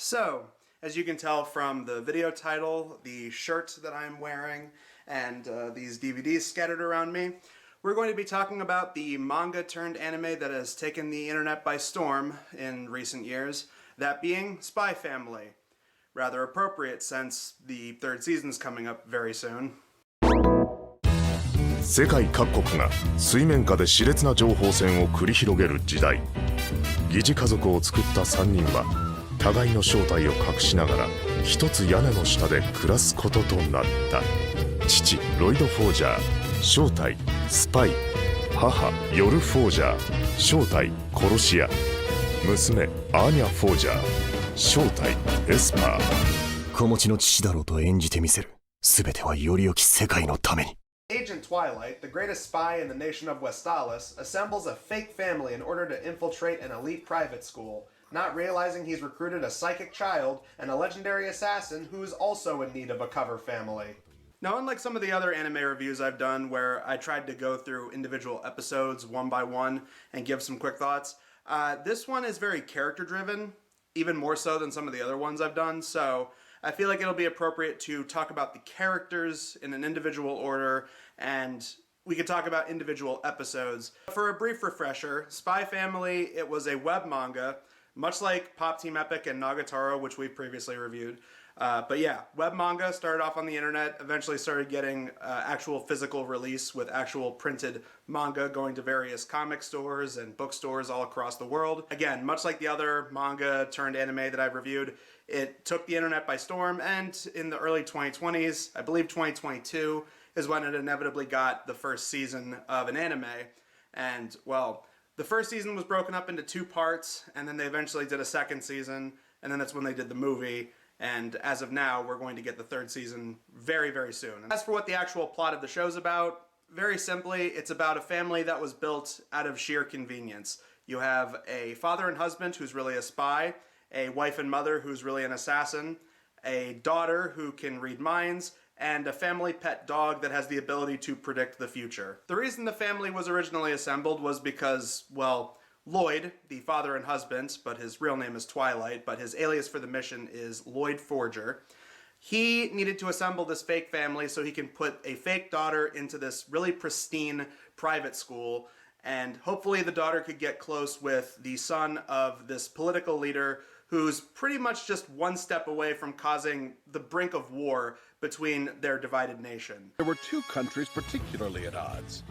So, as you can tell from the video title, the shirt that I'm wearing, and these DVDs scattered around me, we're going to be talking about the manga turned anime that has taken the internet by storm in recent years, that being Spy Family. Rather appropriate since the third season's coming up very soon. 世界各国が水面下で熾烈な情報戦を繰り広げる時代、疑似家族を作った3人は互いの正体を隠しながら一つ屋根の下で暮らすこととなった。父ロイド・フォージャー、正体スパイ。母ヨル・フォージャー、正体殺し屋。娘アーニャ・フォージャー、正体エスパー。子持ちの父だろうと演じてみせる。全てはより良き世界のために。Agent Twilight, the greatest spy in the nation of Westalis, assembles a fake family in order to infiltrate an elite private school, not realizing he's recruited a psychic child and a legendary assassin who's also in need of a cover family. Now, unlike some of the other anime reviews I've done where I tried to go through individual episodes one by one and give some quick thoughts, this one is very character-driven, even more so than some of the other ones I've done, so I feel like it'll be appropriate to talk about the characters in an individual order, and we could talk about individual episodes. For a brief refresher, Spy Family, it was a web manga, much like Pop Team Epic and Nagatoro, which we previously reviewed. But yeah, web manga started off on the internet, eventually started getting actual physical release with actual printed manga going to various comic stores and bookstores all across the world. Again, much like the other manga turned anime that I've reviewed, it took the internet by storm, and in the early 2020s, I believe 2022, is when it inevitably got the first season of an anime. And, well, the first season was broken up into 2 parts, and then they eventually did a second season, and then that's when they did the movie. And as of now, we're going to get the 3rd season very, very soon. As for what the actual plot of the show's about, very simply, it's about a family that was built out of sheer convenience. You have a father and husband who's really a spy, a wife and mother who's really an assassin, a daughter who can read minds, and a family pet dog that has the ability to predict the future. The reason the family was originally assembled was because, well, Lloyd, the father and husband, but his real name is Twilight, but his alias for the mission is Lloyd Forger. He needed to assemble this fake family so he can put a fake daughter into this really pristine private school, and hopefully the daughter could get close with the son of this political leader who's pretty much just one step away from causing the brink of war between their divided nation. There were 2 countries particularly at odds.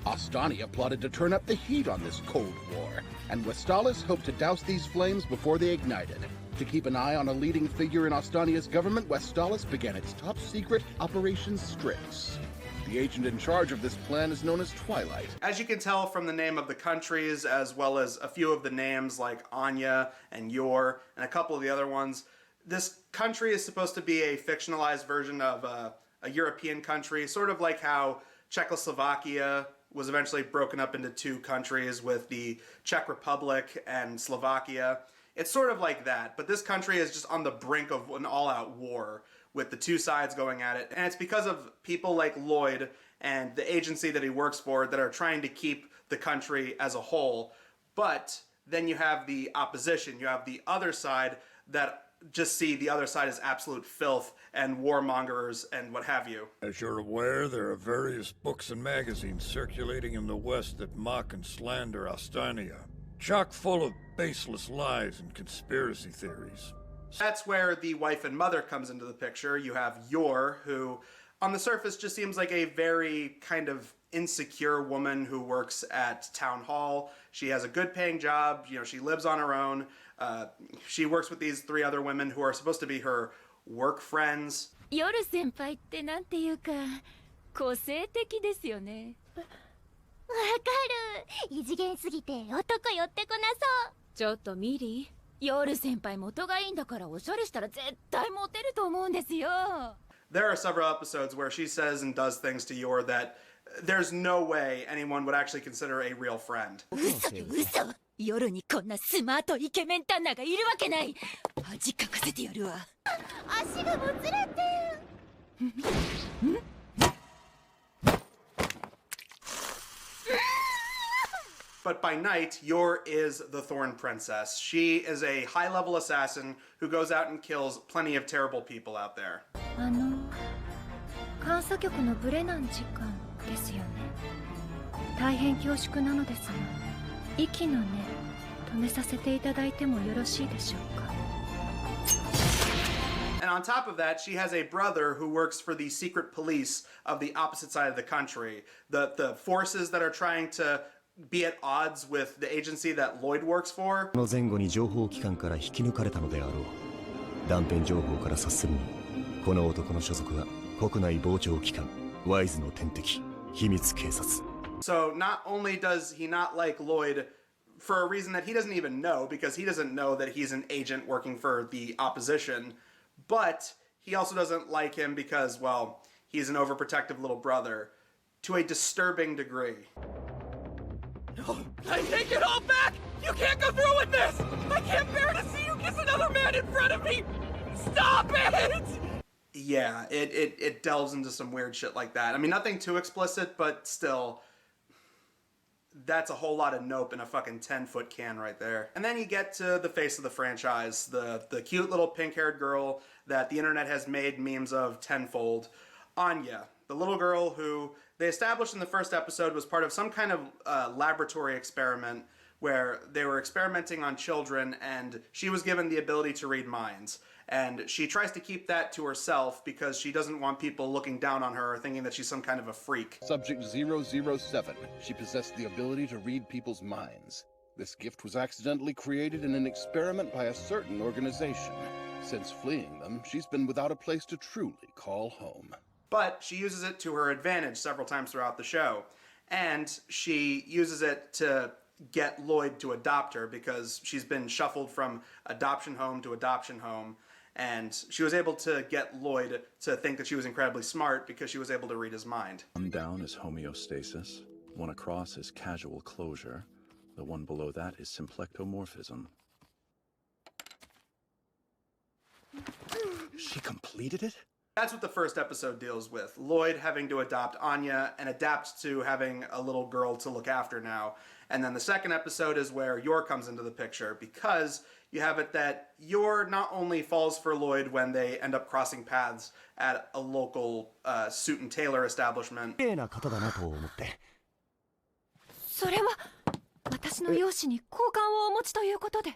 Ostania plotted to turn up the heat on this Cold War, and Westalis hoped to douse these flames before they ignited. To keep an eye on a leading figure in Ostania's government, Westalis began its top-secret Operation Strix. The agent in charge of this plan is known as Twilight. As you can tell from the name of the countries, as well as a few of the names like Anya and Yor, and a couple of the other ones, this country is supposed to be a fictionalized version of a European country, sort of like how Czechoslovakia was eventually broken up into 2 countries with the Czech Republic and Slovakia. It's sort of like that, but this country is just on the brink of an all-out war with the 2 sides going at it. And it's because of people like Lloyd and the agency that he works for that are trying to keep the country as a whole. But then you have the opposition. You have the other side that just see the other side as absolute filth and warmongers and what have you. As you're aware, there are various books and magazines circulating in the West that mock and slander Ostania, chock full of baseless lies and conspiracy theories. That's where the wife and mother comes into the picture. You have Yor, who on the surface just seems like a very kind of insecure woman who works at town hall. She has a good paying job, you know, she lives on her own. She works with these 3 other women who are supposed to be her work friends. 夜先輩ってなんていうか個性的ですよね。わかる。異次元すぎて男寄ってこなそう。ちょっとミリー。夜先輩元がいいんだからおしゃれしたら絶対モテると思うんですよ。There are several episodes where she says and does things to Yor that there's no way anyone would actually consider a real friend. 嘘。夜にこんなスマートイケメン旦那がいるわけない。恥かかせてやるわ。足がもつれて。But by night, Yor is the Thorn Princess. She is a high-level assassin who goes out and kills plenty of terrible people out there. 監査局のブレナン次官ですよね。大変恐縮なのですが、息の根止めさせていただいてもよろしいでしょうか。And on top of that, she has a brother who works for the secret police of the opposite side of the country. The forces that are trying to be at odds with the agency that Lloyd works for. の前後に情報機関から引き抜かれたのであろう。断片情報から察するに、この男の所属は国内傍聴機関、ワイズの天敵、秘密警察。So not only does he not like Lloyd for a reason that he doesn't even know, because he doesn't know that he's an agent working for the opposition, but he also doesn't like him because, well, he's an overprotective little brother to a disturbing degree. No, I take it all back! You can't go through with this! I can't bear to see you kiss another man in front of me! Stop it! Yeah, it delves into some weird shit like that. I mean, nothing too explicit, but still, that's a whole lot of nope in a fucking 10-foot can right there. And then you get to the face of the franchise, the cute little pink-haired girl that the internet has made memes of tenfold, Anya, the little girl who they established in the first episode was part of some kind of laboratory experiment where they were experimenting on children, and she was given the ability to read minds. And she tries to keep that to herself because she doesn't want people looking down on her, thinking that she's some kind of a freak. Subject 007. She possessed the ability to read people's minds. This gift was accidentally created in an experiment by a certain organization. Since fleeing them, she's been without a place to truly call home. But she uses it to her advantage several times throughout the show. And she uses it to get Lloyd to adopt her because she's been shuffled from adoption home to adoption home. And she was able to get Lloyd to think that she was incredibly smart because she was able to read his mind. One down is homeostasis, one across is casual closure, the one below that is symplectomorphism. She completed it? That's what the first episode deals with. Lloyd having to adopt Anya and adapt to having a little girl to look after now. And then the second episode is where Yor comes into the picture because you have it that Yor not only falls for Lloyd when they end up crossing paths at a local suit and tailor establishment. 綺麗な方だなと思って。それは私の容姿に好感をお持ちということで。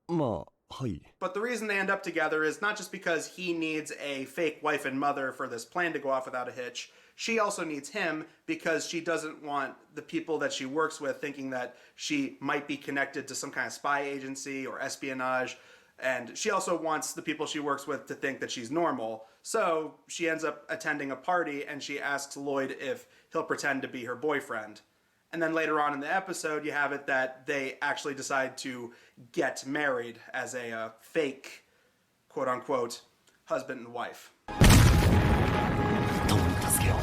まあ、はい。But the reason they end up together is not just because he needs a fake wife and mother for this plan to go off without a hitch. She also needs him because she doesn't want the people that she works with thinking that she might be connected to some kind of spy agency or espionage. And she also wants the people she works with to think that she's normal. So she ends up attending a party and she asks Lloyd if he'll pretend to be her boyfriend. And then later on in the episode, you have it that they actually decide to get married as a fake, quote-unquote, husband and wife. 共に助けよう。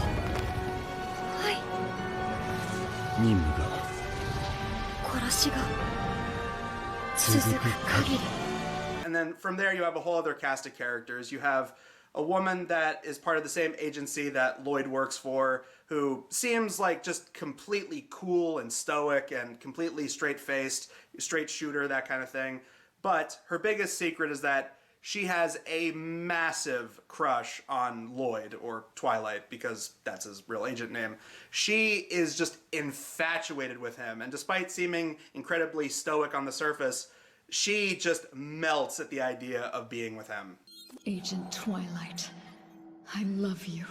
はい。任務が殺しが続く限り。And then from there, you have a whole other cast of characters. You have a woman that is part of the same agency that Lloyd works for, who seems like just completely cool and stoic and completely straight-faced, straight shooter, that kind of thing. But her biggest secret is that she has a massive crush on Lloyd, or Twilight, because that's his real agent name. She is just infatuated with him, and despite seeming incredibly stoic on the surface, she just melts at the idea of being with him. Agent Twilight, I love you.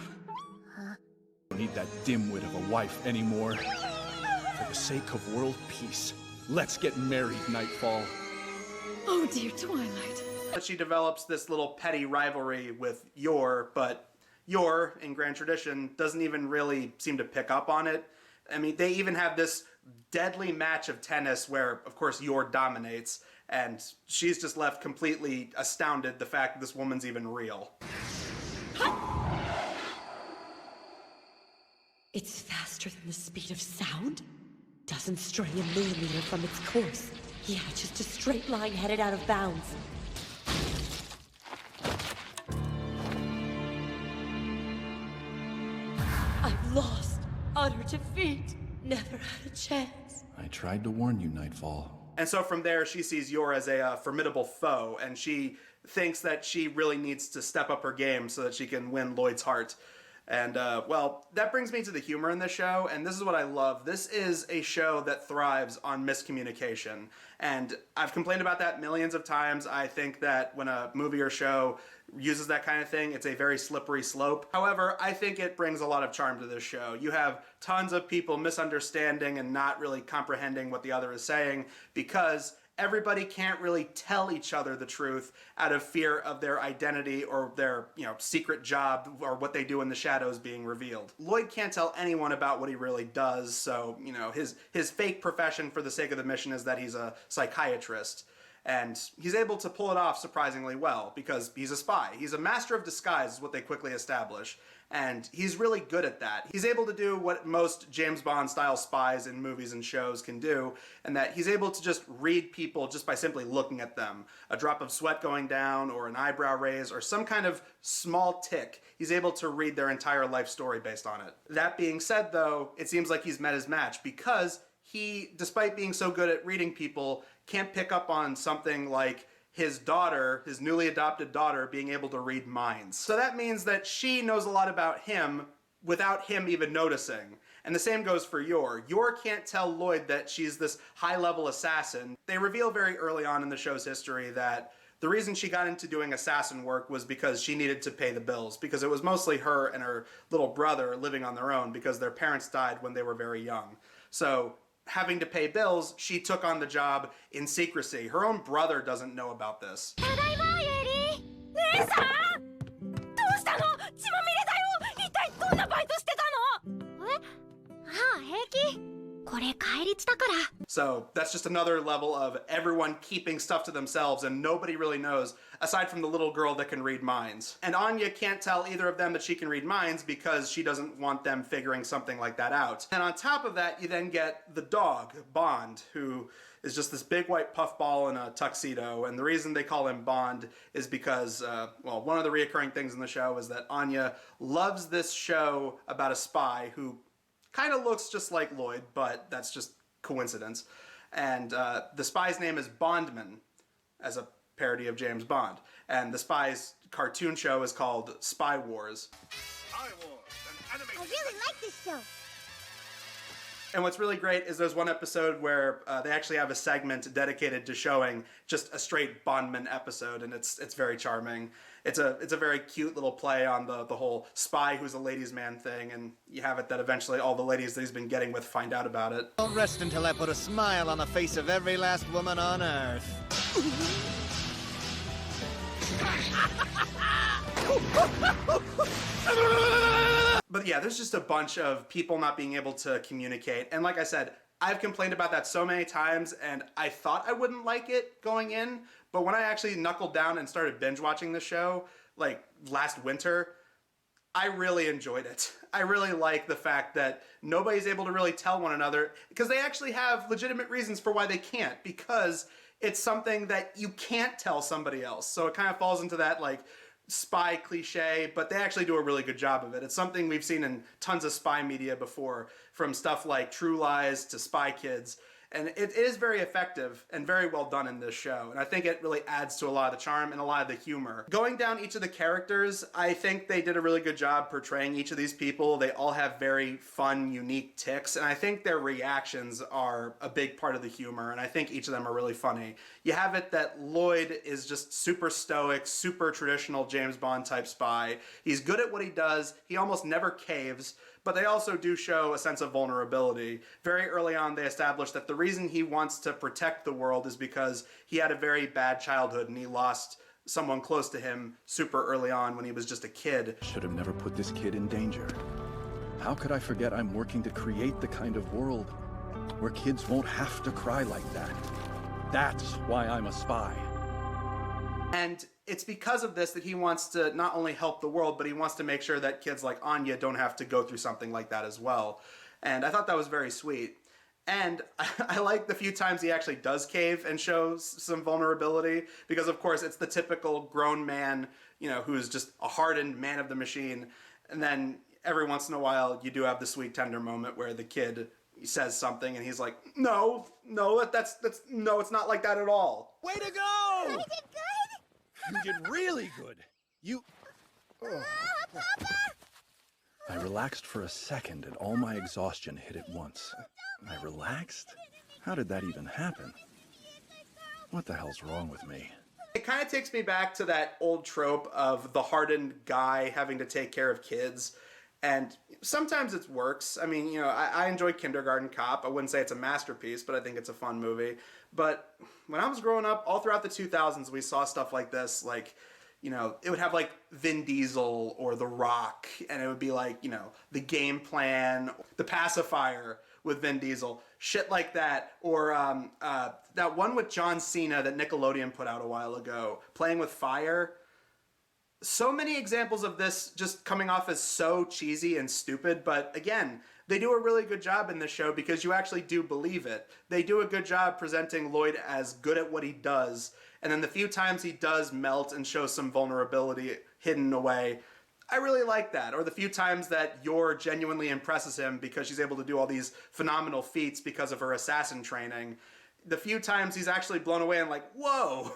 Don't need that dimwit of a wife anymore. For the sake of world peace, let's get married, Nightfall. Oh, dear Twilight. She develops this little petty rivalry with Yor, but Yor, in grand tradition, doesn't even really seem to pick up on it. I mean, they even have this deadly match of tennis where, of course, Yor dominates, and she's just left completely astounded the fact that this woman's even real. It's faster than the speed of sound? Doesn't stray a millimeter from its course. Yeah, just a straight line headed out of bounds. I've lost. Utter defeat. Never had a chance. I tried to warn you, Nightfall. And so from there, she sees Yor as a formidable foe, and she thinks that she really needs to step up her game so that she can win Lloyd's heart. And, well, that brings me to the humor in this show, and this is what I love. This is a show that thrives on miscommunication, and I've complained about that millions of times. I think that when a movie or show uses that kind of thing, it's a very slippery slope. However, I think it brings a lot of charm to this show. You have tons of people misunderstanding and not really comprehending what the other is saying because everybody can't really tell each other the truth out of fear of their identity or their, secret job or what they do in the shadows being revealed. Lloyd can't tell anyone about what he really does, so, his fake profession for the sake of the mission is that he's a psychiatrist. And he's able to pull it off surprisingly well because he's a spy. He's a master of disguise is what they quickly establish. And he's really good at that. He's able to do what most James Bond style spies in movies and shows can do, and that he's able to just read people just by simply looking at them. A drop of sweat going down or an eyebrow raise or some kind of small tick. He's able to read their entire life story based on it. That being said though, it seems like he's met his match because he, despite being so good at reading people, can't pick up on something like his daughter, his newly adopted daughter, being able to read minds. So that means that she knows a lot about him without him even noticing. And the same goes for Yor. Yor can't tell Lloyd that she's this high-level assassin. They reveal very early on in the show's history that the reason she got into doing assassin work was because she needed to pay the bills, because it was mostly her and her little brother living on their own because their parents died when they were very young. So having to pay bills, she took on the job in secrecy. Her own brother doesn't know about this. So that's just another level of everyone keeping stuff to themselves and nobody really knows, aside from the little girl that can read minds. And Anya can't tell either of them that she can read minds because she doesn't want them figuring something like that out. And on top of that, you then get the dog, Bond, who is just this big white puffball in a tuxedo. And the reason they call him Bond is because, one of the reoccurring things in the show is that Anya loves this show about a spy who kind of looks just like Lloyd, but that's just coincidence. And the spy's name is Bondman, as a parody of James Bond. And the spy's cartoon show is called Spy Wars. Spy Wars, an animated... I really like this show. And what's really great is there's one episode where they actually have a segment dedicated to showing just a straight Bondman episode, and it's very charming. It's a very cute little play on the whole spy who's a ladies' man thing, and you have it that eventually all the ladies that he's been getting with find out about it. Don't rest until I put a smile on the face of every last woman on Earth. But yeah, there's just a bunch of people not being able to communicate. And like I said, I've complained about that so many times, and I thought I wouldn't like it going in. But when I actually knuckled down and started binge watching the show, like last winter, I really enjoyed it. I really like the fact that nobody's able to really tell one another, because they actually have legitimate reasons for why they can't, because it's something that you can't tell somebody else. So it kind of falls into that like spy cliche, but they actually do a really good job of it. It's something we've seen in tons of spy media before, from stuff like True Lies to Spy Kids. And it is very effective and very well done in this show. And I think it really adds to a lot of the charm and a lot of the humor. Going down each of the characters, I think they did a really good job portraying each of these people. They all have very fun, unique tics. And I think their reactions are a big part of the humor. And I think each of them are really funny. You have it that Lloyd is just super stoic, super traditional James Bond type spy. He's good at what he does. He almost never caves. But they also do show a sense of vulnerability. Very early on, they established that the reason he wants to protect the world is because he had a very bad childhood and he lost someone close to him super early on when he was just a kid. Should have never put this kid in danger. How could I forget I'm working to create the kind of world where kids won't have to cry like that? That's why I'm a spy. And it's because of this that he wants to not only help the world, but he wants to make sure that kids like Anya don't have to go through something like that as well. And I thought that was very sweet. And I like the few times he actually does cave and shows some vulnerability, because of course it's the typical grown man, who's just a hardened man of the machine. And then every once in a while you do have the sweet tender moment where the kid says something and he's like, no, that's no, it's not like that at all. Way to go! I did good! You did really good. You... Papa! I relaxed for a second and all my exhaustion hit at once. I relaxed? How did that even happen? What the hell's wrong with me? It kind of takes me back to that old trope of the hardened guy having to take care of kids. And sometimes it works. I mean, you know, I enjoy Kindergarten Cop. I wouldn't say it's a masterpiece, but I think it's a fun movie. But when I was growing up, all throughout the 2000s, we saw stuff like this, like, you know, it would have like Vin Diesel or The Rock, and it would be like, you know, The Game Plan, The Pacifier with Vin Diesel, shit like that. Or that one with John Cena that Nickelodeon put out a while ago, Playing with Fire. So many examples of this just coming off as so cheesy and stupid, but again, they do a really good job in this show because you actually do believe it. They do a good job presenting Lloyd as good at what he does, and then the few times he does melt and show some vulnerability hidden away, I really like that. Or the few times that Yor genuinely impresses him because she's able to do all these phenomenal feats because of her assassin training. The few times he's actually blown away and like, whoa!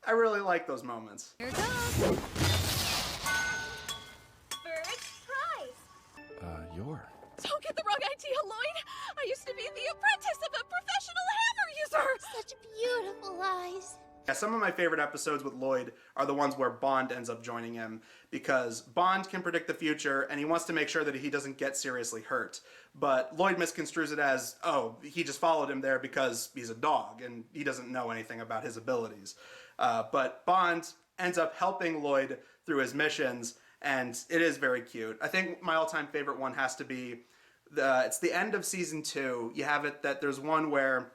I really like those moments. Here goes. First prize! Yor. Don't get the wrong idea, Lloyd. I used to be the apprentice of a professional hammer user. Such beautiful eyes. Yeah, some of my favorite episodes with Lloyd are the ones where Bond ends up joining him, because Bond can predict the future and he wants to make sure that he doesn't get seriously hurt. But Lloyd misconstrues it as, oh, he just followed him there because he's a dog and he doesn't know anything about his abilities. But Bond ends up helping Lloyd through his missions, and it is very cute. I think my all-time favorite one has to be, it's the end of season 2. You have it that there's one where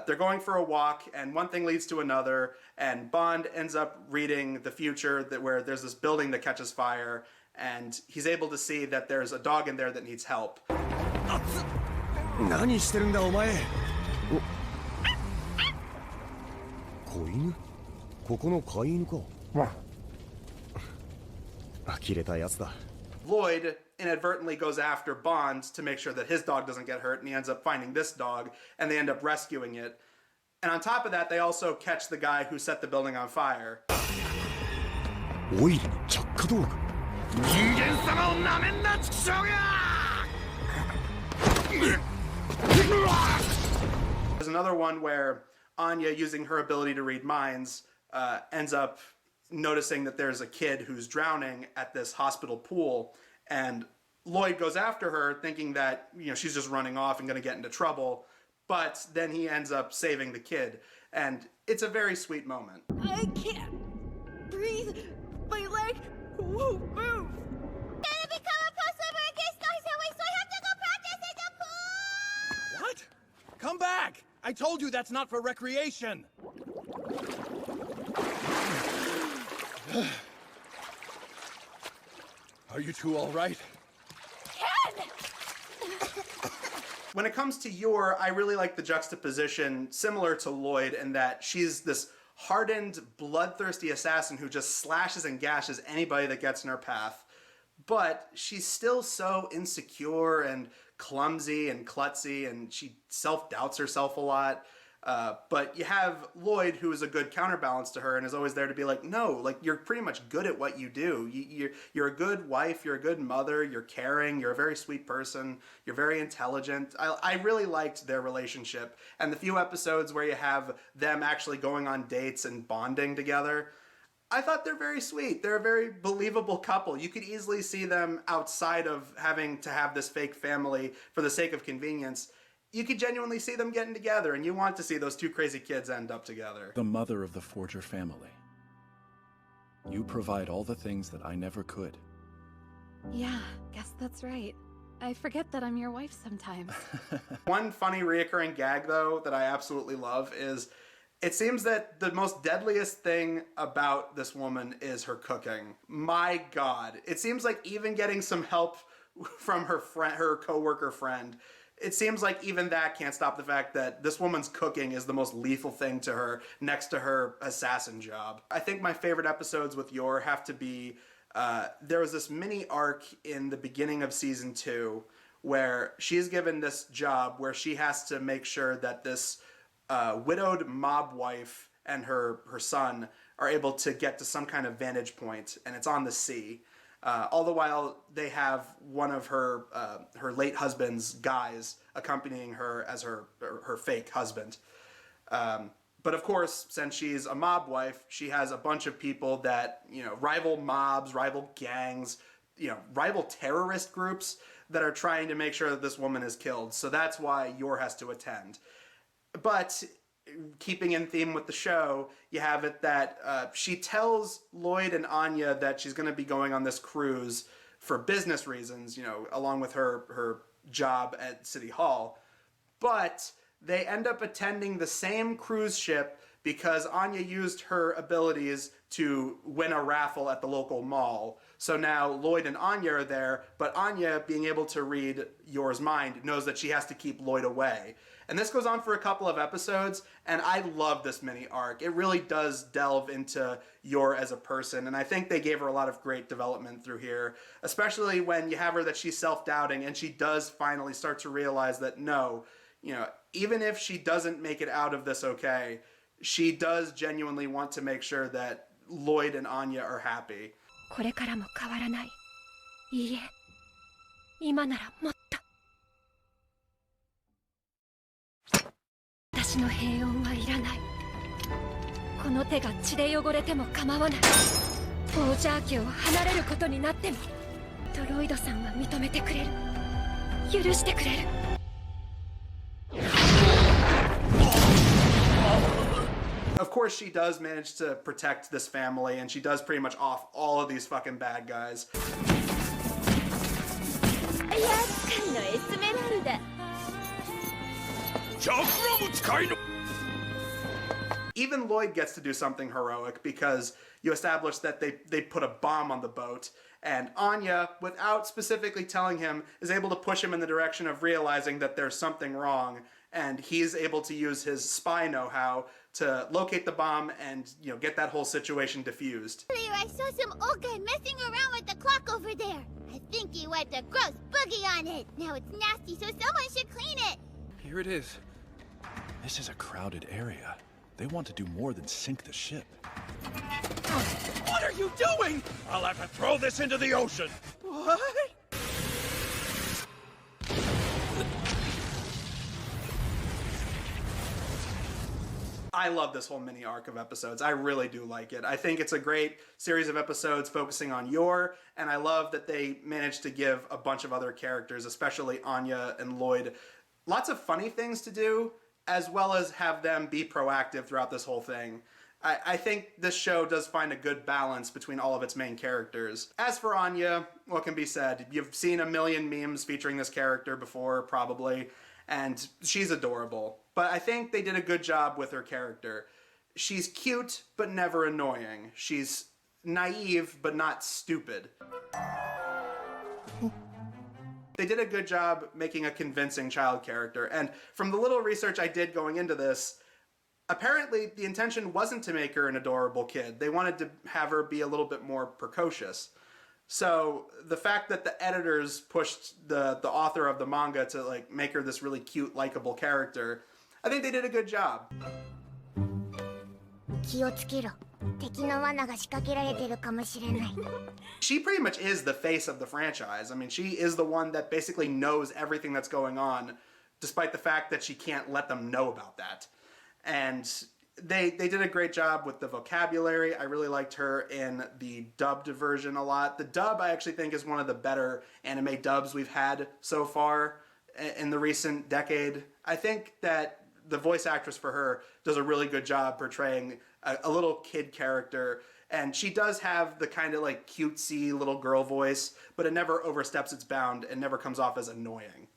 they're going for a walk, and one thing leads to another, and Bond ends up reading the future where there's this building that catches fire, and he's able to see that there's a dog in there that needs help. 何してるんだお前。子犬？ここの飼い犬か。呆れたやつだ。Lloyd inadvertently goes after Bond to make sure that his dog doesn't get hurt, and he ends up finding this dog, and they end up rescuing it. And on top of that, they also catch the guy who set the building on fire. オイルの着火道具。人間様をなめんな、畜生が！There's another one where Anya, using her ability to read minds, ends up noticing that there's a kid who's drowning at this hospital pool, and Lloyd goes after her thinking that, you know, she's just running off and going to get into trouble, but then he ends up saving the kid, and it's a very sweet moment. I can't breathe. My leg won't move. Gonna become a pro swimmer against guys that way, so I have to go practice in the pool! What? Come back! I told you that's not for recreation! Are you two all right? Ken! When it comes to Yor, I really like the juxtaposition similar to Lloyd in that she's this hardened, bloodthirsty assassin who just slashes and gashes anybody that gets in her path. But she's still so insecure and clumsy and klutzy, and she self-doubts herself a lot. But you have Lloyd, who is a good counterbalance to her and is always there to be like, no, like, you're pretty much good at what you do. You're a good wife, you're a good mother, you're caring, you're a very sweet person, you're very intelligent. I really liked their relationship. And the few episodes where you have them actually going on dates and bonding together, I thought they're very sweet. They're a very believable couple. You could easily see them outside of having to have this fake family for the sake of convenience. You could genuinely see them getting together, and you want to see those two crazy kids end up together. The mother of the Forger family. You provide all the things that I never could. Yeah, guess that's right. I forget that I'm your wife sometimes. One funny reoccurring gag, though, that I absolutely love is it seems that the most deadliest thing about this woman is her cooking. My God. It seems like even getting some help from her coworker friend, it seems like even that can't stop the fact that this woman's cooking is the most lethal thing to her next to her assassin job. I think my favorite episodes with Yor have to be, there was this mini arc in the beginning of season 2 where she's given this job where she has to make sure that this widowed mob wife and her son are able to get to some kind of vantage point, and it's on the sea. All the while, they have one of her late husband's guys accompanying her as her fake husband. But of course, since she's a mob wife, she has a bunch of people that, rival mobs, rival gangs, rival terrorist groups that are trying to make sure that this woman is killed. So that's why Yor has to attend. But keeping in theme with the show, you have it that she tells Lloyd and Anya that she's going to be going on this cruise for business reasons, along with her job at City Hall. But they end up attending the same cruise ship because Anya used her abilities to win a raffle at the local mall. So now Lloyd and Anya are there, but Anya, being able to read Yor's mind, knows that she has to keep Lloyd away. And this goes on for a couple of episodes, and I love this mini arc. It really does delve into Yor as a person, and I think they gave her a lot of great development through here, especially when you have her that she's self-doubting, and she does finally start to realize that no, even if she doesn't make it out of this okay, she does genuinely want to make sure that Lloyd and Anya are happy. これからも変わらない。いいえ、今ならもっと。私の平穏はいらない。この手が血で汚れても構わない。オージャー家を離れることになっても、トロイドさんは認めてくれる。許してくれる。Of course, she does manage to protect this family, and she does pretty much off all of these fucking bad guys. Even Lloyd gets to do something heroic because you establish that they put a bomb on the boat, and Anya, without specifically telling him, is able to push him in the direction of realizing that there's something wrong, and he's able to use his spy know-how to locate the bomb and, get that whole situation diffused. Earlier I saw some old guy messing around with the clock over there. I think he wiped a gross boogie on it. Now it's nasty, so someone should clean it. Here it is. This is a crowded area. They want to do more than sink the ship. What are you doing? I'll have to throw this into the ocean. What? I love this whole mini arc of episodes. I really do like it. I think it's a great series of episodes focusing on Yor, and I love that they managed to give a bunch of other characters, especially Anya and Lloyd, lots of funny things to do, as well as have them be proactive throughout this whole thing. I think this show does find a good balance between all of its main characters. As for Anya, what can be said? You've seen a million memes featuring this character before, probably, and she's adorable. But I think they did a good job with her character. She's cute, but never annoying. She's naive, but not stupid. They did a good job making a convincing child character, and from the little research I did going into this, apparently the intention wasn't to make her an adorable kid. They wanted to have her be a little bit more precocious. So the fact that the editors pushed the author of the manga to make her this really cute, likable character, I think they did a good job. She pretty much is the face of the franchise. I mean, she is the one that basically knows everything that's going on, despite the fact that she can't let them know about that. And they did a great job with the vocabulary. I really liked her in the dubbed version a lot. The dub, I actually think, is one of the better anime dubs we've had so far in the recent decade. I think that the voice actress for her does a really good job portraying a little kid character, and she does have the kind of cutesy little girl voice, but it never oversteps its bound and never comes off as annoying.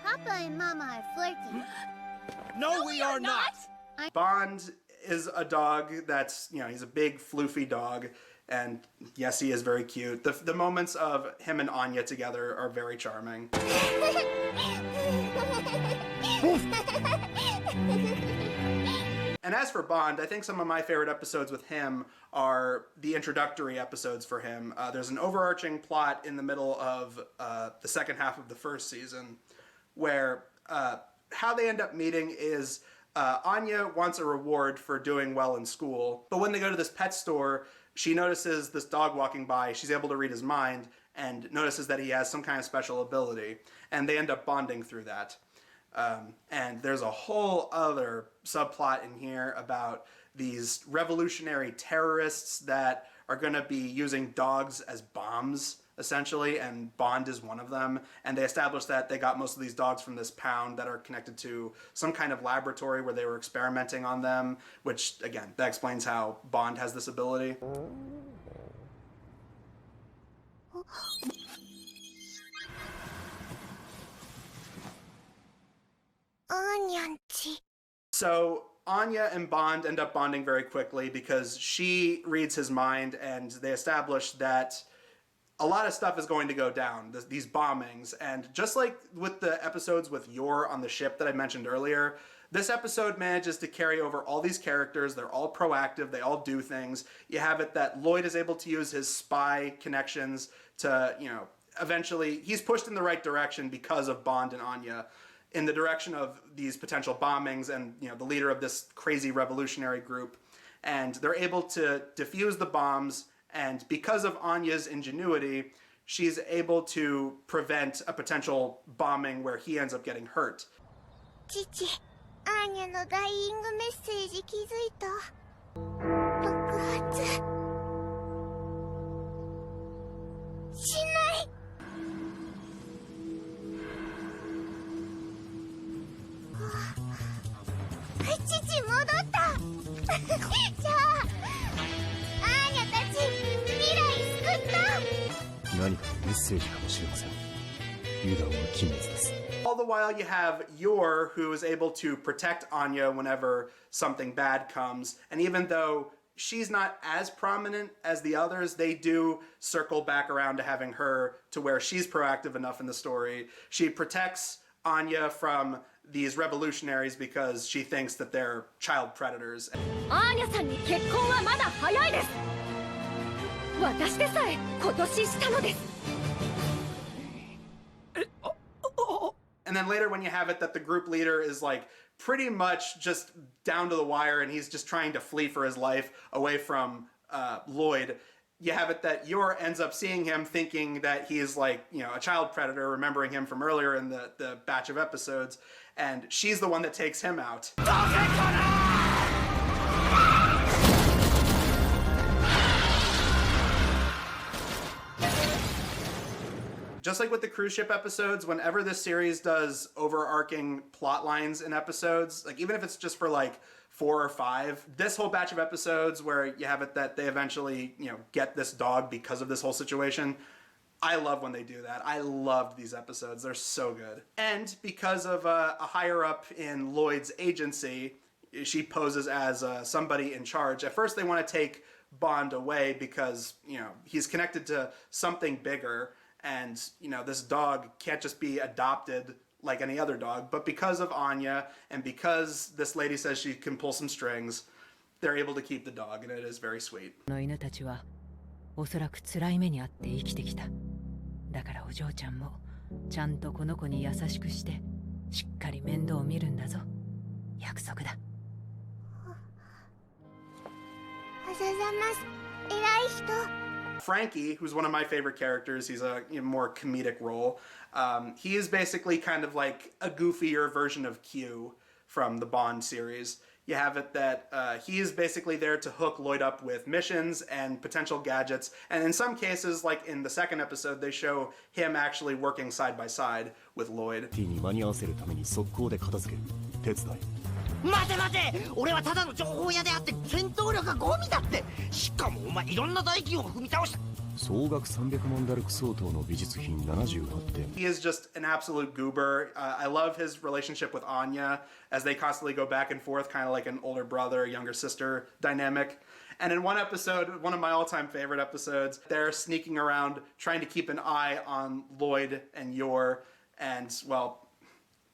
Papa and Mama are flirting. No, we are not! Bond is a dog that's, he's a big floofy dog, and yes, he is very cute. The moments of him and Anya together are very charming. And as for Bond, I think some of my favorite episodes with him are the introductory episodes for him. There's an overarching plot in the middle of the second half of the first season where how they end up meeting is Anya wants a reward for doing well in school, but when they go to this pet store, she notices this dog walking by. She's able to read his mind and notices that he has some kind of special ability, and they end up bonding through that. And there's a whole other subplot in here about these revolutionary terrorists that are going to be using dogs as bombs, essentially, and Bond is one of them. And they established that they got most of these dogs from this pound that are connected to some kind of laboratory where they were experimenting on them, which, again, that explains how Bond has this ability. So Anya and Bond end up bonding very quickly because she reads his mind, and they establish that a lot of stuff is going to go down, these bombings. And just like with the episodes with Yor on the ship that I mentioned earlier, this episode manages to carry over all these characters. They're all proactive. They all do things. You have it that Lloyd is able to use his spy connections to, eventually he's pushed in the right direction because of Bond and Anya, in the direction of these potential bombings and, the leader of this crazy revolutionary group. And they're able to defuse the bombs, and because of Anya's ingenuity, she's able to prevent a potential bombing where he ends up getting hurt. 父、アーニャのダイイングメッセージ気づいた。爆発しない。父、戻った。じゃあ、アーニャたち、未来救った。何かのメッセージかもしれません。油断は禁物です。 All the while you have Yor, who is able to protect Anya whenever something bad comes, and even though she's not as prominent as the others, they do circle back around to having her to where she's proactive enough in the story. She protects Anya from these revolutionaries because she thinks that they're child predators. アーニャさんに結婚はまだ早いです。私でさえ今年したのです。 And then later when you have it that the group leader is like pretty much just down to the wire and he's just trying to flee for his life away from Lloyd, you have it that Yor ends up seeing him thinking that he's like, a child predator, remembering him from earlier in the batch of episodes, and she's the one that takes him out. Just like with the cruise ship episodes, whenever this series does overarching plot lines in episodes, like even if it's just for like 4 or 5, this whole batch of episodes where you have it that they eventually, get this dog because of this whole situation, I love when they do that. I loved these episodes. They're so good. And because of a higher up in Lloyd's agency, she poses as somebody in charge. At first they want to take Bond away because, he's connected to something bigger. And, this dog can't just be adopted like any other dog. But because of Anya, and because this lady says she can pull some strings, they're able to keep the dog, and it is very sweet. の犬たちはおそらく辛い目にあって生きてきた。だからお嬢ちゃんもちゃんとこの子に優しくしてしっかり面倒を見るんだぞ。約束だ。あざざます。偉い人。 Frankie, who's one of my favorite characters, he's a more comedic role. He is basically kind of like a goofier version of Q from the Bond series. You have it that he is basically there to hook Lloyd up with missions and potential gadgets. And in some cases, like in the second episode, they show him actually working side by side with Lloyd. に間に合わせるために速攻で片付ける。手伝い。 待て待て、俺はただの情報屋であって戦闘力がゴミだって。しかもお前いろんな大金を踏み倒した。総額300万ダルク相当の美術品78点。 He is just an absolute goober. I love his relationship with Anya as they constantly go back and forth, kind of like an older brother, younger sister dynamic. And in one episode, one of my all-time favorite episodes, they're sneaking around trying to keep an eye on Lloyd and Yor, and well,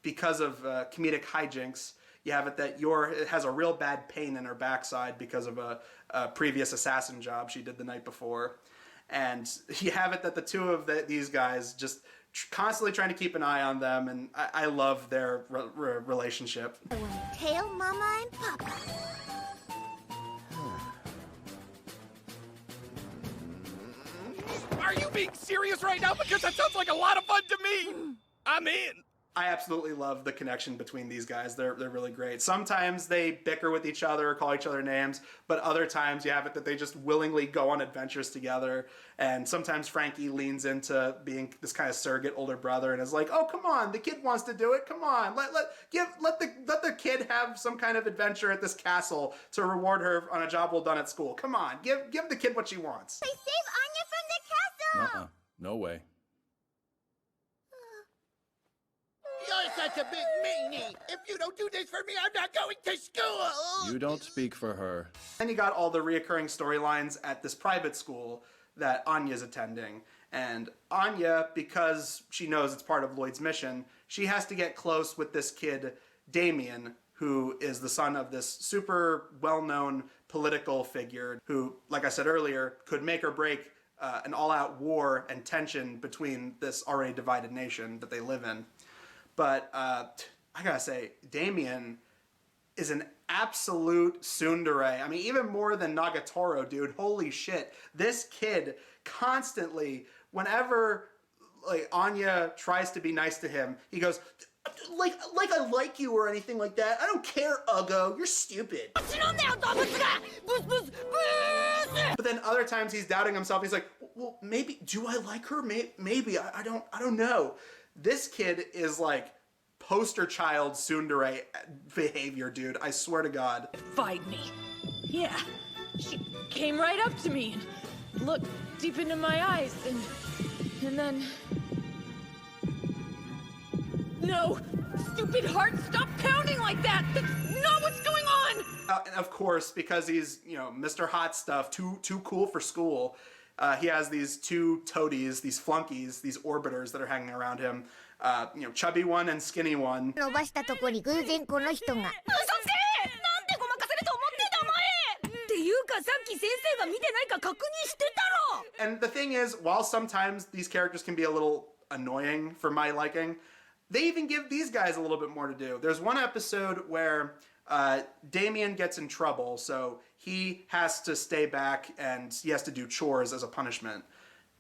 because of comedic hijinks, You have it that Yor has a real bad pain in her backside because of a previous assassin job she did the night before. And you have it that the two of these guys just constantly trying to keep an eye on them, and I love their relationship. I want to tell Mama and Papa. Are you being serious right now? Because that sounds like a lot of fun to me! I'm in! I absolutely love the connection between these guys. They're really great. Sometimes they bicker with each other, call each other names, but other times you have it that they just willingly go on adventures together. And sometimes Frankie leans into being this kind of surrogate older brother and is like, "Oh, come on, the kid wants to do it. Come on, let the kid have some kind of adventure at this castle to reward her on a job well done at school. Come on, give the kid what she wants." They save Anya from the castle. No way. You're such a big meanie! If you don't do this for me, I'm not going to school! You don't speak for her. Then you got all the reoccurring storylines at this private school that Anya's attending. And Anya, because she knows it's part of Lloyd's mission, she has to get close with this kid, Damien, who is the son of this super well-known political figure who, like I said earlier, could make or break an all-out war and tension between this already divided nation that they live in. But I gotta say, Damien is an absolute tsundere. I mean, even more than Nagatoro, dude. Holy shit. This kid constantly, whenever like Anya tries to be nice to him, he goes, like I like you or anything like that. I don't care, Uggo. You're stupid. But then other times he's doubting himself. He's like, well, maybe, do I like her? Maybe. I don't know. This kid is like poster child tsundere behavior, dude. I swear to God. Fight me. Yeah. She came right up to me and looked deep into my eyes and then... No! Stupid heart, stop pounding like that! That's not what's going on! And of course, because he's, Mr. Hot Stuff, too cool for school, he has these two toadies, these flunkies, these orbiters that are hanging around him. Chubby one and skinny one. 伸ばしたとこに偶然この人が。嘘つけ！なんでごまかせると思ってたお前！っていうかさっき先生が見てないか確認してたろ！ And the thing is, while sometimes these characters can be a little annoying for my liking, they even give these guys a little bit more to do. There's one episode where Damien gets in trouble, so he has to stay back and he has to do chores as a punishment.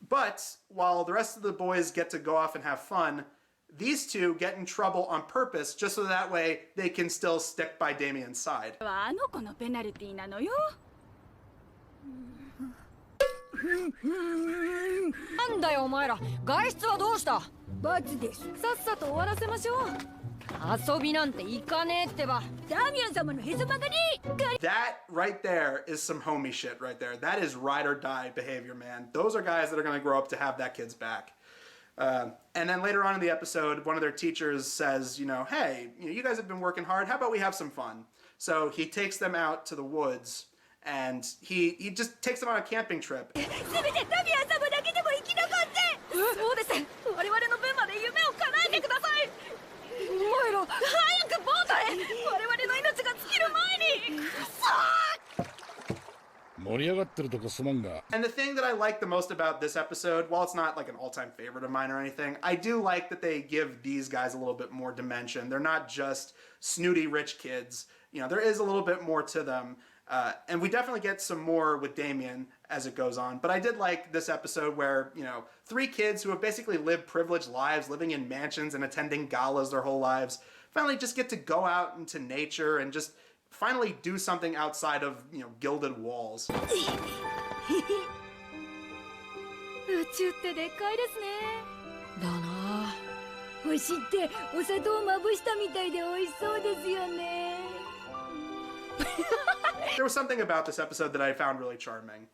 But while the rest of the boys get to go off and have fun, these two get in trouble on purpose just so that way they can still stick by Damien's side. あの子のペナルティーなのよ。なんだよお前ら、外出はどうした？罰です。さっさと終わらせましょう。遊びなんて行かねえってば。ダミアン様のへそ曲がり。That right there is some homie shit right there. That is ride or die behavior, man. Those are guys that are going to grow up to have that kid's back. And then later on in the episode, one of their teachers says, hey, you guys have been working hard. How about we have some fun? So he takes them out to the woods, and he just takes them on a camping trip. せめてダミアン様だけでも生き残って。そうです。我々の分まで夢を叶えてください。お前ら、早くボートへ。我々の命が尽きる前に。くそー！ And the thing that I like the most about this episode, while it's not like an all-time favorite of mine or anything, I do like that they give these guys a little bit more dimension. They're not just snooty rich kids. There is a little bit more to them. And we definitely get some more with Damien as it goes on. But I did like this episode where, three kids who have basically lived privileged lives, living in mansions and attending galas their whole lives, finally just get to go out into nature and just finally do something outside of, gilded walls. 宇宙ってでっかいですね。だな。星ってお砂糖をまぶしたみたいで美味しそうですよね。There was something about this episode that I found really charming.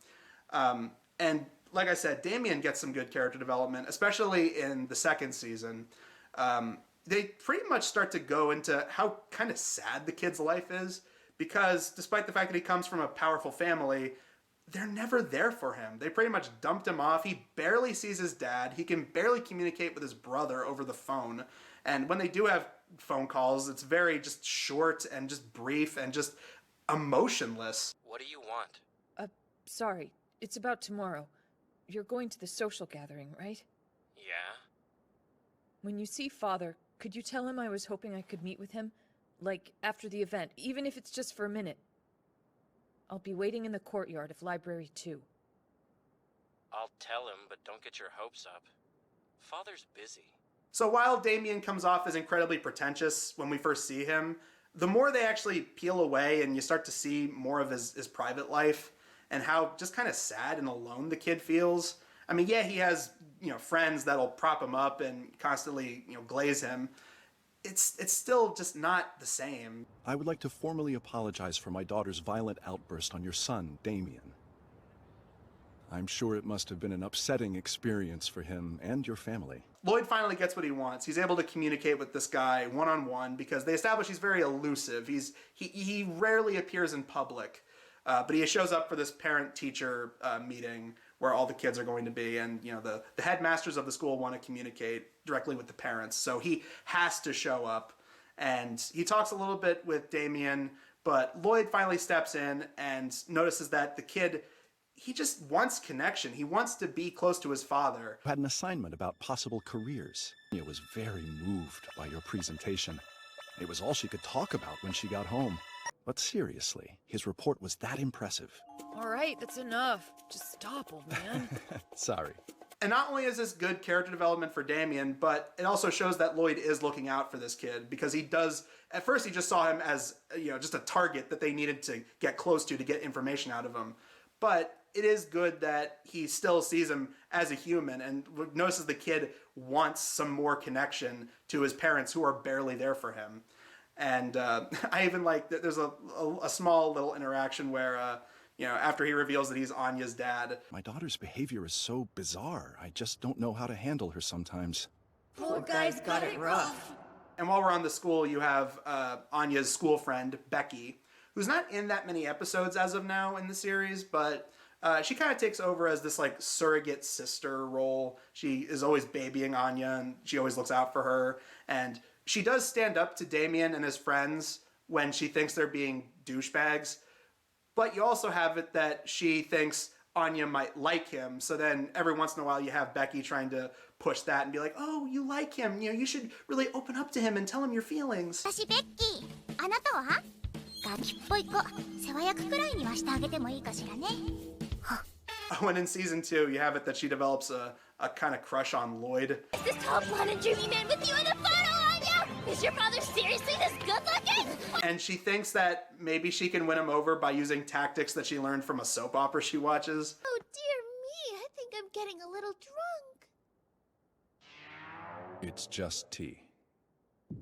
And like I said, Damien gets some good character development, especially in the second season. They pretty much start to go into how kind of sad the kid's life is, because despite the fact that he comes from a powerful family, they're never there for him. They pretty much dumped him off. He barely sees his dad. He can barely communicate with his brother over the phone. And when they do have phone calls. It's very just short and just brief and just emotionless. What do you want? Sorry. It's about tomorrow. You're going to the social gathering, right? Yeah? When you see Father, could you tell him I was hoping I could meet with him? Like, after the event, even if it's just for a minute. I'll be waiting in the courtyard of Library 2. I'll tell him, but don't get your hopes up. Father's busy. So while Damien comes off as incredibly pretentious when we first see him, the more they actually peel away and you start to see more of his private life and how just kind of sad and alone the kid feels. I mean, yeah, he has, friends that'll prop him up and constantly, glaze him. It's still just not the same. I would like to formally apologize for my daughter's violent outburst on your son, Damien. I'm sure it must have been an upsetting experience for him and your family. Lloyd finally gets what he wants. He's able to communicate with this guy one-on-one because they establish he's very elusive. He rarely appears in public, but he shows up for this parent-teacher meeting where all the kids are going to be, and the headmasters of the school want to communicate directly with the parents, so he has to show up. And he talks a little bit with Damien, but Lloyd finally steps in and notices that the kid, he just wants connection. He wants to be close to his father. Had an assignment about possible careers. Anya was very moved by your presentation. It was all she could talk about when she got home. But seriously, his report was that impressive. All right, that's enough. Just stop, old man. Sorry. And not only is this good character development for Damien, but it also shows that Lloyd is looking out for this kid, because he does, at first he just saw him as, just a target that they needed to get close to get information out of him. But it is good that he still sees him as a human and notices the kid wants some more connection to his parents who are barely there for him. And I even like that there's a small little interaction where, after he reveals that he's Anya's dad. My daughter's behavior is so bizarre. I just don't know how to handle her sometimes. Poor guy's got it rough. And while we're on the school, you have Anya's school friend, Becky, who's not in that many episodes as of now in the series, but she kind of takes over as this surrogate sister role. She is always babying Anya, and she always looks out for her. And she does stand up to Damien and his friends when she thinks they're being douchebags. But you also have it that she thinks Anya might like him. So then every once in a while you have Becky trying to push that and be like, oh, you like him. You should really open up to him and tell him your feelings. 私ベッキー、あなたは？ガキっぽい子、世話焼くくらいにはしてあげてもいいかしらね。When in season 2, you have it that she develops a kind of crush on Lloyd. Is this tall, blonde, and dreamy man with you in the photo, Anya? Is your father seriously this good-looking? And she thinks that maybe she can win him over by using tactics that she learned from a soap opera she watches. Oh dear me, I think I'm getting a little drunk. It's just tea.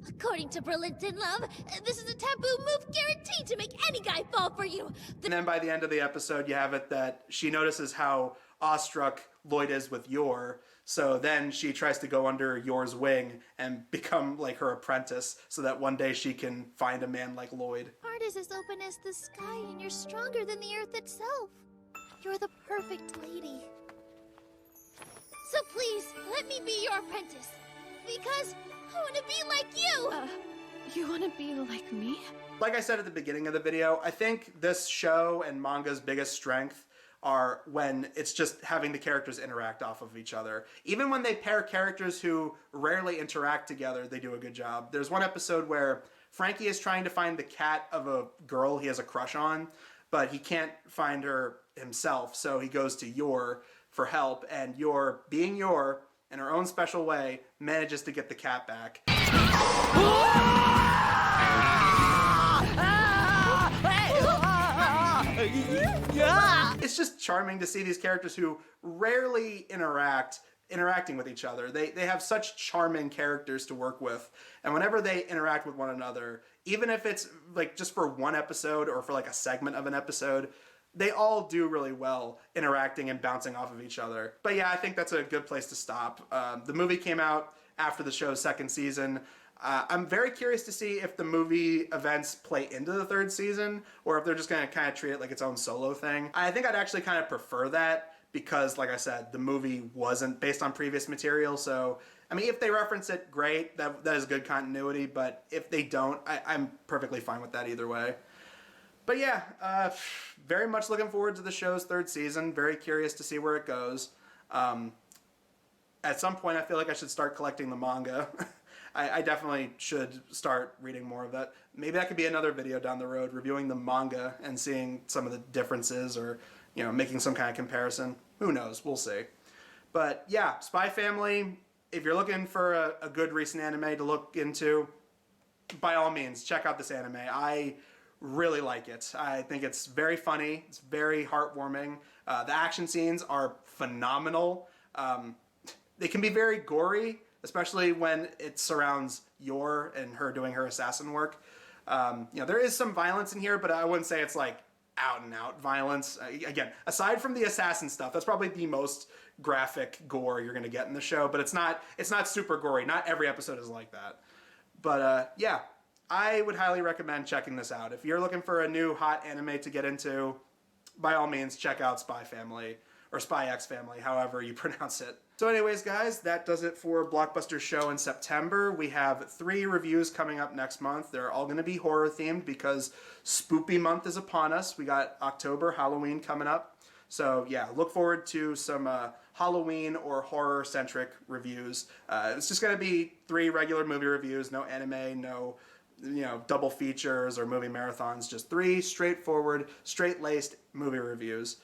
According to Burlington Love, this is a taboo move guaranteed to make any guy fall for you. And then by the end of the episode, you have it that she notices how awestruck Lloyd is with Yor. So then she tries to go under Yor's wing and become like her apprentice so that one day she can find a man like Lloyd. Heart is as open as the sky, and you're stronger than the earth itself. You're the perfect lady. So please, let me be your apprentice. Because I want to be like you! You want to be like me? Like I said at the beginning of the video, I think this show and manga's biggest strength are when it's just having the characters interact off of each other. Even when they pair characters who rarely interact together, they do a good job. There's one episode where Frankie is trying to find the cat of a girl he has a crush on, but he can't find her himself, so he goes to Yor for help, and Yor, being Yor, in her own special way, manages to get the cat back. It's just charming to see these characters who rarely interacting with each other. They have such charming characters to work with, and whenever they interact with one another, even if it's just for one episode or for a segment of an episode, they all do really well interacting and bouncing off of each other. But yeah, I think that's a good place to stop. The movie came out after the show's second season. I'm very curious to see if the movie events play into the third season or if they're just going to kind of treat it like its own solo thing. I think I'd actually kind of prefer that because, like I said, the movie wasn't based on previous material. So, I mean, if they reference it, great. That is good continuity. But if they don't, I'm perfectly fine with that either way. But yeah, very much looking forward to the show's 3rd season. Very curious to see where it goes. At some point, I feel like I should start collecting the manga. I definitely should start reading more of that. Maybe that could be another video down the road, reviewing the manga and seeing some of the differences, or, you know, making some kind of comparison. Who knows? We'll see. But yeah, Spy Family, if you're looking for a good recent anime to look into, by all means, check out this anime. I really like it. I think it's very funny. It's very heartwarming. The action scenes are phenomenal. They can be very gory, especially when it surrounds Yor and her doing her assassin work. You know, there is some violence in here, but I wouldn't say it's like out and out violence. Again, aside from the assassin stuff, that's probably the most graphic gore you're going to get in the show, but it's not super gory. Not every episode is like that. But yeah, I would highly recommend checking this out. If you're looking for a new hot anime to get into, by all means, check out Spy Family, or Spy X Family, however you pronounce it. So anyways, guys, that does it for Blockbusters show in September. We have 3 reviews coming up next month. They're all going to be horror themed because Spoopy month is upon us. We got October, Halloween coming up. So yeah, look forward to some Halloween or horror centric reviews. It's just going to be 3 regular movie reviews, no anime, no, you know, double features or movie marathons, just 3 straightforward, straight-laced movie reviews.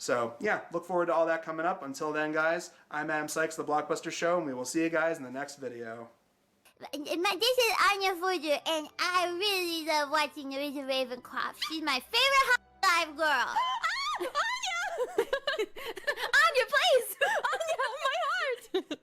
So yeah, look forward to all that coming up. Until then, guys, I'm Adam Sykes, the Blockbuster Show, and we will see you guys in the next video. This is Anya Forger, and I really love watching Louisa Ravencroft. She's my favorite live girl. Anya! Anya, please! Anya, my heart!